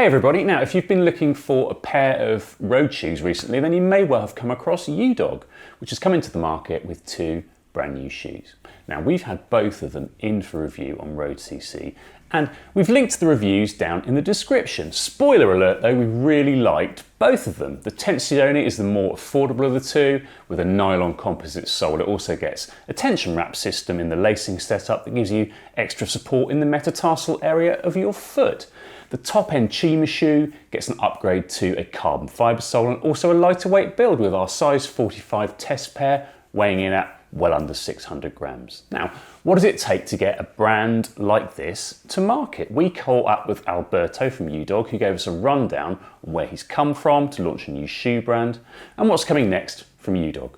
Hey everybody, now if you've been looking for a pair of road shoes recently, then you may well have come across UDOG, which has come into the market with two brand new shoes. Now we've had both of them in for review on road.cc and we've linked the reviews down in the description. Spoiler alert though, we really liked both of them. The Tensione is the more affordable of the two with a nylon composite sole. It also gets a tension wrap system in the lacing setup that gives you extra support in the metatarsal area of your foot. The top-end Chima shoe gets an upgrade to a carbon fibre sole and also a lighter weight build with our size 45 test pair weighing in at well under 600 grams. Now, what does it take to get a brand like this to market? We caught up with Alberto from UDOG, who gave us a rundown on where he's come from to launch a new shoe brand and what's coming next from UDOG.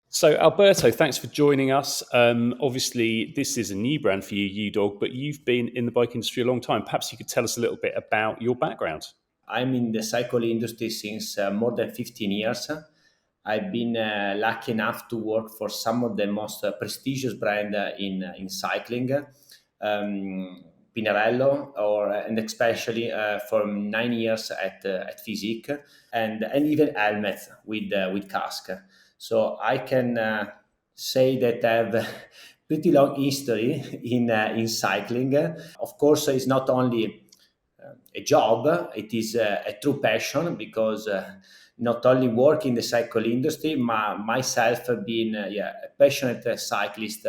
So Alberto, thanks for joining us. Obviously, this is a new brand for you, UDOG, but you've been in the bike industry a long time. Perhaps you could tell us a little bit about your background. I'm in the cycle industry since more than 15 years. I've been lucky enough to work for some of the most prestigious brands in cycling, Pinarello, and especially for 9 years at Physique, and even helmets with casque. So I can say that I have a pretty long history in cycling. Of course, it's not only a job, it is a true passion because not only work in the cycle industry, myself have been a passionate cyclist.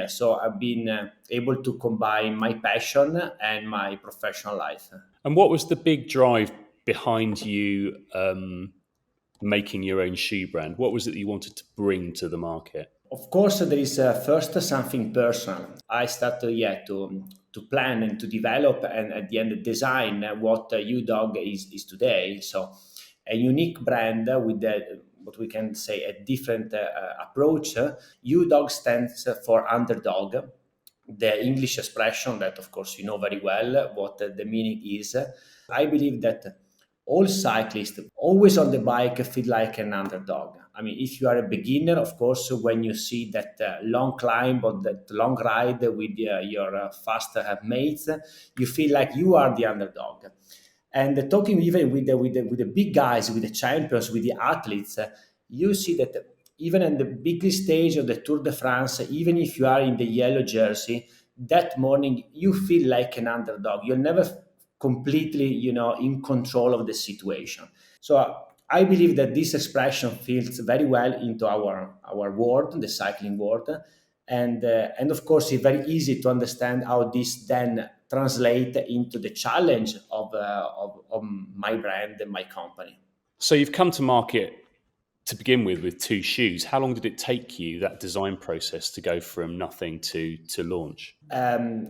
So I've been able to combine my passion and my professional life. And what was the big drive behind you making your own shoe brand? What was it that you wanted to bring to the market? Of course, there is first something personal. I started to plan and to develop and at the end design what UDOG is today. So a unique brand with what we can say a different approach. UDOG stands for underdog, the English expression that of course you know very well what the meaning is. I believe that all cyclists always on the bike feel like an underdog. I mean, if you are a beginner, of course, when you see that long climb or that long ride with your faster mates, you feel like you are the underdog. And talking even with the big guys, with the champions, with the athletes, you see that even in the biggest stage of the Tour de France, even if you are in the yellow jersey, that morning you feel like an underdog. You're never completely, in control of the situation. So I believe that this expression fits very well into our world, the cycling world, and of course it's very easy to understand how this then translate into the challenge of my brand and my company. So you've come to market to begin with two shoes. How long did it take you, that design process, to go from nothing to launch?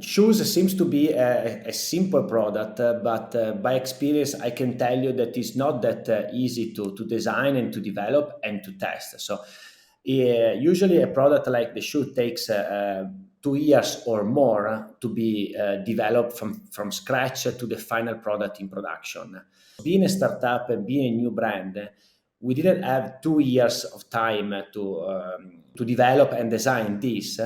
Shoes seems to be a simple product, but by experience, I can tell you that it's not that easy to design and to develop and to test. So usually a product like the shoe takes 2 years or more to be developed from scratch to the final product in production. Being a startup and being a new brand, we didn't have 2 years of time to develop and design this,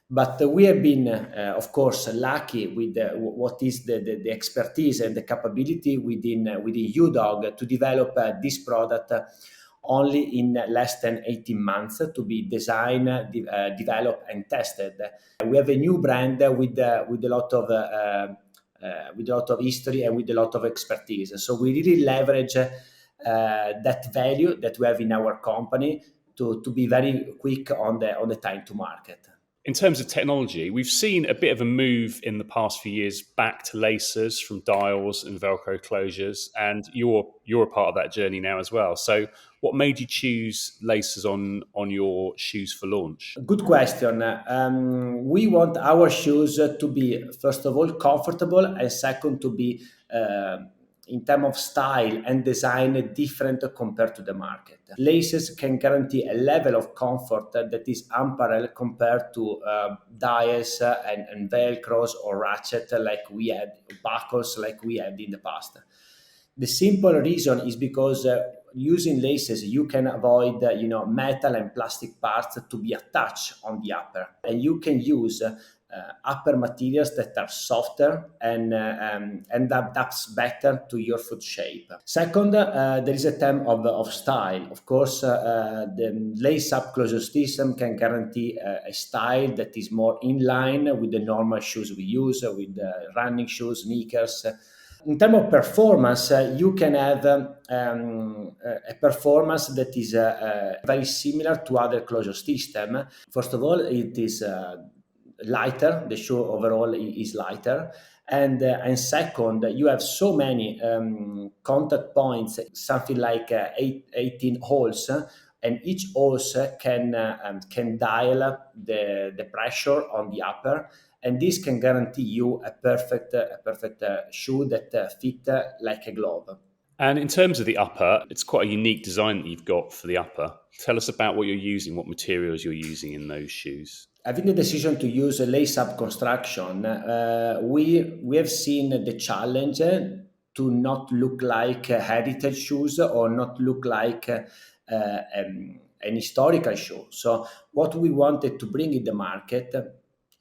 but we have been, of course, lucky with what is the expertise and the capability within UDOG to develop this product only in less than 18 months to be designed, developed, and tested. We have a new brand with a lot of history and with a lot of expertise. So we really leverage that value that we have in our company to be very quick on the time to market. In terms of technology, we've seen a bit of a move in the past few years back to lacers from dials and Velcro closures, and you're a part of that journey now as well. So what made you choose lacers on your shoes for launch? Good question. We want our shoes to be, first of all, comfortable, and second, to be in terms of style and design different compared to the market. Laces can guarantee a level of comfort that is unparalleled compared to dials and velcros or ratchet like we had, buckles like we had in the past. The simple reason is because using laces you can avoid metal and plastic parts to be attached on the upper, and you can use upper materials that are softer and adapts better to your foot shape. Second, there is a term of style. Of course, the lace-up closure system can guarantee a style that is more in line with the normal shoes we use, with running shoes, sneakers. In terms of performance, you can have a performance that is very similar to other closure system. First of all, it is lighter. The shoe overall is lighter, and second, you have so many contact points, something like 18 holes, and each holes can dial the pressure on the upper, and this can guarantee you a perfect shoe that fit like a glove. And in terms of the upper, it's quite a unique design that you've got for the upper. Tell us about what you're using, what materials you're using in those shoes. Having the decision to use a lace-up construction, we have seen the challenge to not look like heritage shoes or not look like an historical shoe. So what we wanted to bring in the market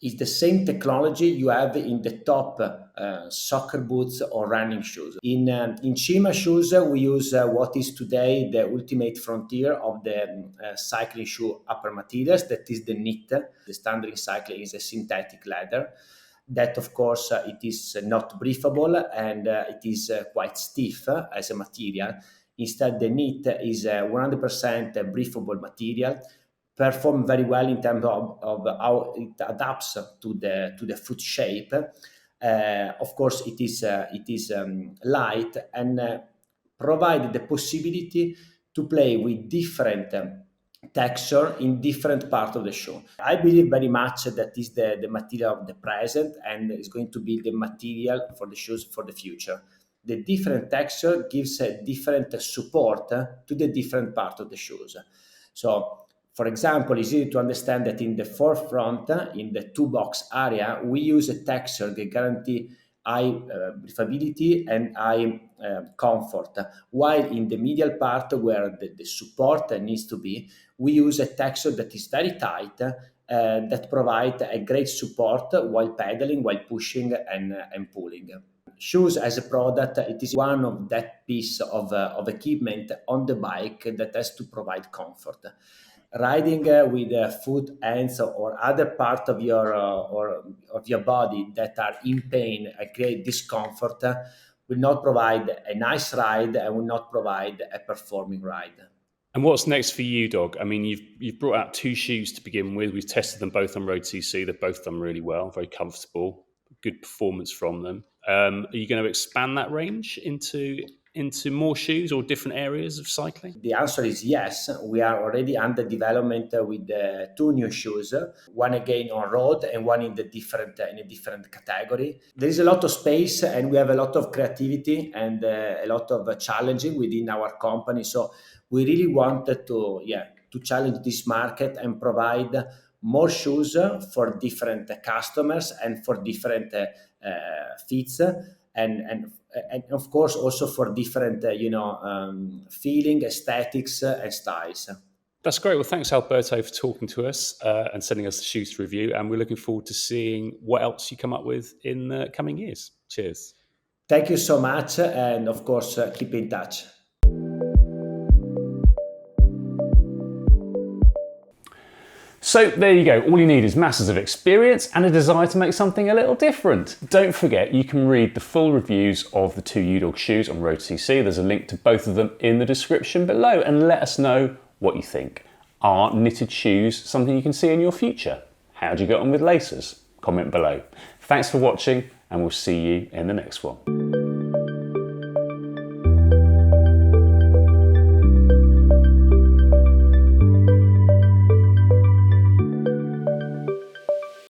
is the same technology you have in the top soccer boots or running shoes. In Cima shoes, we use what is today the ultimate frontier of the cycling shoe upper materials, that is the knit. The standard in cycling is a synthetic leather. That, of course, it is not breathable and it is quite stiff as a material. Instead, the knit is 100% breathable material, perform very well in terms of how it adapts to the foot shape. Of course, it is light and provide the possibility to play with different texture in different parts of the shoe. I believe very much that is the material of the present and is going to be the material for the shoes for the future. The different texture gives a different support to the different part of the shoes. So, for example, it's easy to understand that in the forefront, in the two box area, we use a texture that guarantee high breathability and high comfort. While in the medial part, where the support needs to be, we use a texture that is very tight, that provide a great support while pedaling, while pushing and pulling. Shoes as a product, it is one of that piece of equipment on the bike that has to provide comfort. Riding with foot, hands, or other part of your body that are in pain and create discomfort will not provide a nice ride and will not provide a performing ride. And what's next for UDOG? I mean, you've brought out two shoes to begin with. We've tested them both on road.cc. They've both done really well, very comfortable, good performance from them. Are you going to expand that range into more shoes or different areas of cycling? The answer is yes. We are already under development with two new shoes, one again on road and one in a different category. There is a lot of space and we have a lot of creativity and a lot of challenging within our company. So we really wanted to challenge this market and provide more shoes for different customers and for different fits and of course also for different feeling, aesthetics and styles. That's great. Well, thanks Alberto for talking to us and sending us the shoes to review, and we're looking forward to seeing what else you come up with in the coming years. Cheers. Thank you so much, and of course keep in touch. So there you go, all you need is masses of experience and a desire to make something a little different. Don't forget, you can read the full reviews of the two UDOG shoes on road.cc. There's a link to both of them in the description below, and let us know what you think. Are knitted shoes something you can see in your future? How do you get on with laces? Comment below. Thanks for watching, and we'll see you in the next one.